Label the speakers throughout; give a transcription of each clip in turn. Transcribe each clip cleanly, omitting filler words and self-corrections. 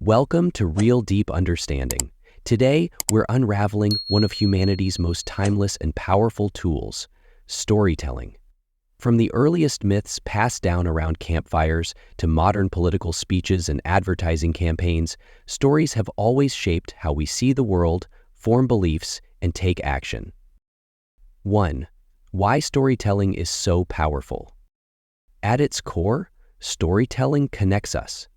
Speaker 1: Welcome to Real Deep Understanding. Today, we're unraveling one of humanity's most timeless and powerful tools, storytelling. From the earliest myths passed down around campfires to modern political speeches and advertising campaigns, stories have always shaped how we see the world, form beliefs, and take action. 1. Why storytelling is so powerful. At its core, storytelling connects us.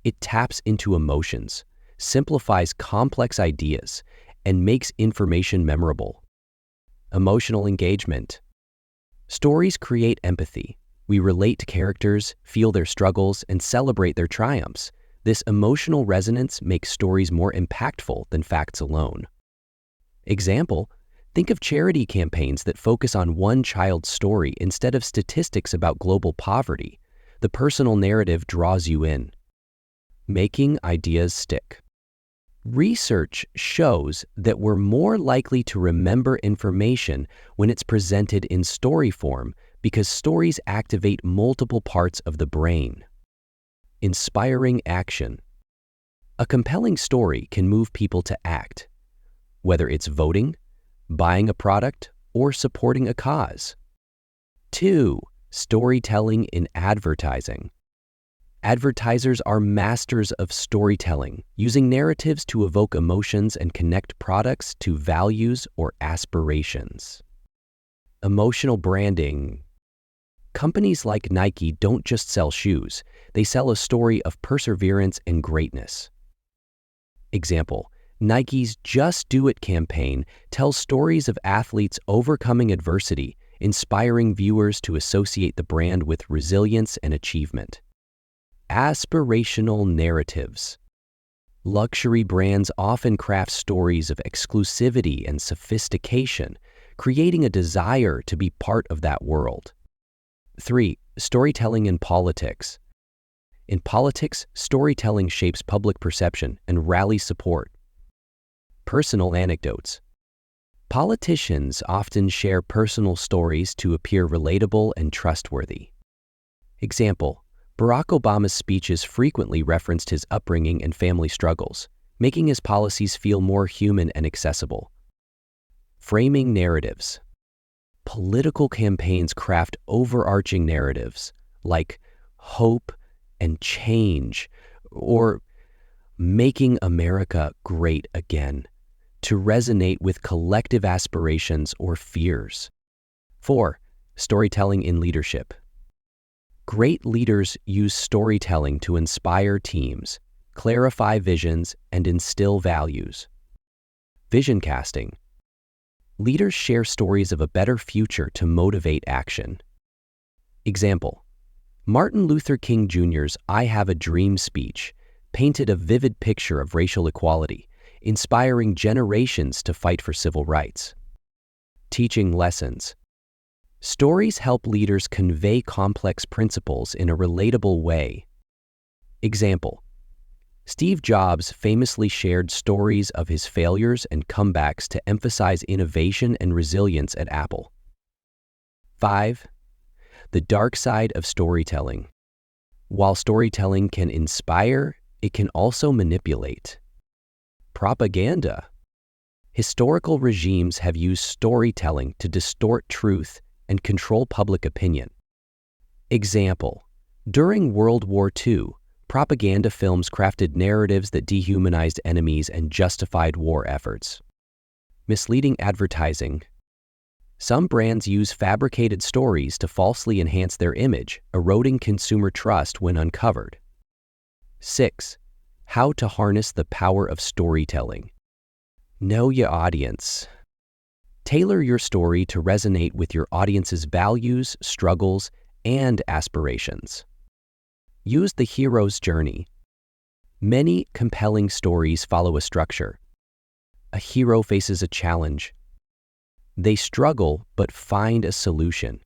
Speaker 1: It taps into emotions, simplifies complex ideas, and makes information memorable. Emotional engagement. Stories create empathy. We relate to characters, feel their struggles, and celebrate their triumphs. This emotional resonance makes stories more impactful than facts alone. Example, think of charity campaigns that focus on one child's story instead of statistics about global poverty. The personal narrative draws you in. Making ideas stick. Research shows that we're more likely to remember information when it's presented in story form because stories activate multiple parts of the brain. Inspiring action. A compelling story can move people to act, whether it's voting, buying a product, or supporting a cause. 2. Storytelling in advertising. Advertisers are masters of storytelling, using narratives to evoke emotions and connect products to values or aspirations. Emotional branding. Companies like Nike don't just sell shoes, they sell a story of perseverance and greatness. Example, Nike's Just Do It campaign tells stories of athletes overcoming adversity, inspiring viewers to associate the brand with resilience and achievement. Aspirational narratives. Luxury brands often craft stories of exclusivity and sophistication, creating a desire to be part of that world. 3. Storytelling in politics. In politics, storytelling shapes public perception and rallies support. Personal anecdotes. Politicians often share personal stories to appear relatable and trustworthy. Example, Barack Obama's speeches frequently referenced his upbringing and family struggles, making his policies feel more human and accessible. Framing narratives. Political campaigns craft overarching narratives like hope and change or making America great again to resonate with collective aspirations or fears. 4. Storytelling in leadership. Great leaders use storytelling to inspire teams, clarify visions, and instill values. Vision casting. Leaders share stories of a better future to motivate action. Example, Martin Luther King Jr.'s I Have a Dream speech painted a vivid picture of racial equality, inspiring generations to fight for civil rights. Teaching lessons. Stories help leaders convey complex principles in a relatable way. Example, Steve Jobs famously shared stories of his failures and comebacks to emphasize innovation and resilience at Apple. 5. The dark side of storytelling. While storytelling can inspire, it can also manipulate. Propaganda. Historical regimes have used storytelling to distort truth and control public opinion. Example, during World War II, propaganda films crafted narratives that dehumanized enemies and justified war efforts. Misleading advertising. Some brands use fabricated stories to falsely enhance their image, eroding consumer trust when uncovered. 6. How to harness the power of storytelling. Know your audience. Tailor your story to resonate with your audience's values, struggles, and aspirations. Use the hero's journey. Many compelling stories follow a structure. A hero faces a challenge. They struggle but find a solution.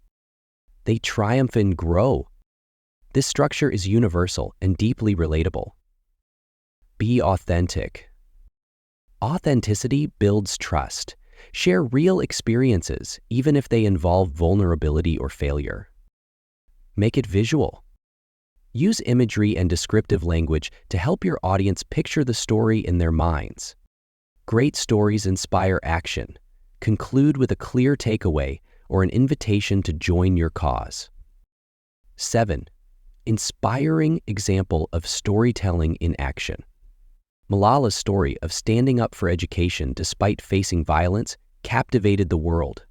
Speaker 1: They triumph and grow. This structure is universal and deeply relatable. Be authentic. Authenticity builds trust. Share real experiences, even if they involve vulnerability or failure. Make it visual. Use imagery and descriptive language to help your audience picture the story in their minds. Great stories inspire action. Conclude with a clear takeaway or an invitation to join your cause. 7. Inspiring example of storytelling in action. Malala's story of standing up for education despite facing violence captivated the world.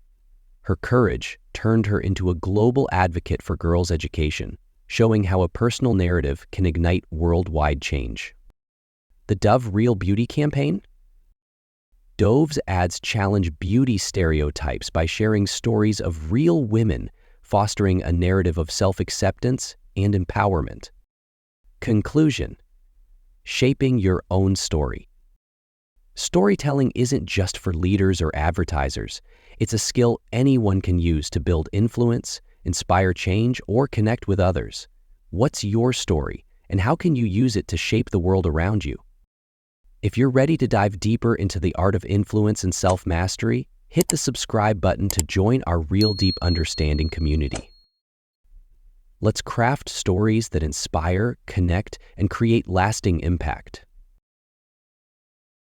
Speaker 1: Her courage turned her into a global advocate for girls' education, showing how a personal narrative can ignite worldwide change. The Dove Real Beauty campaign? Dove's ads challenge beauty stereotypes by sharing stories of real women, fostering a narrative of self-acceptance and empowerment. Conclusion: shaping your own story. Storytelling isn't just for leaders or advertisers. It's a skill anyone can use to build influence, inspire change, or connect with others. What's your story, and how can you use it to shape the world around you? If you're ready to dive deeper into the art of influence and self-mastery, hit the subscribe button to join our Real Deep Understanding community. Let's craft stories that inspire, connect, and create lasting impact.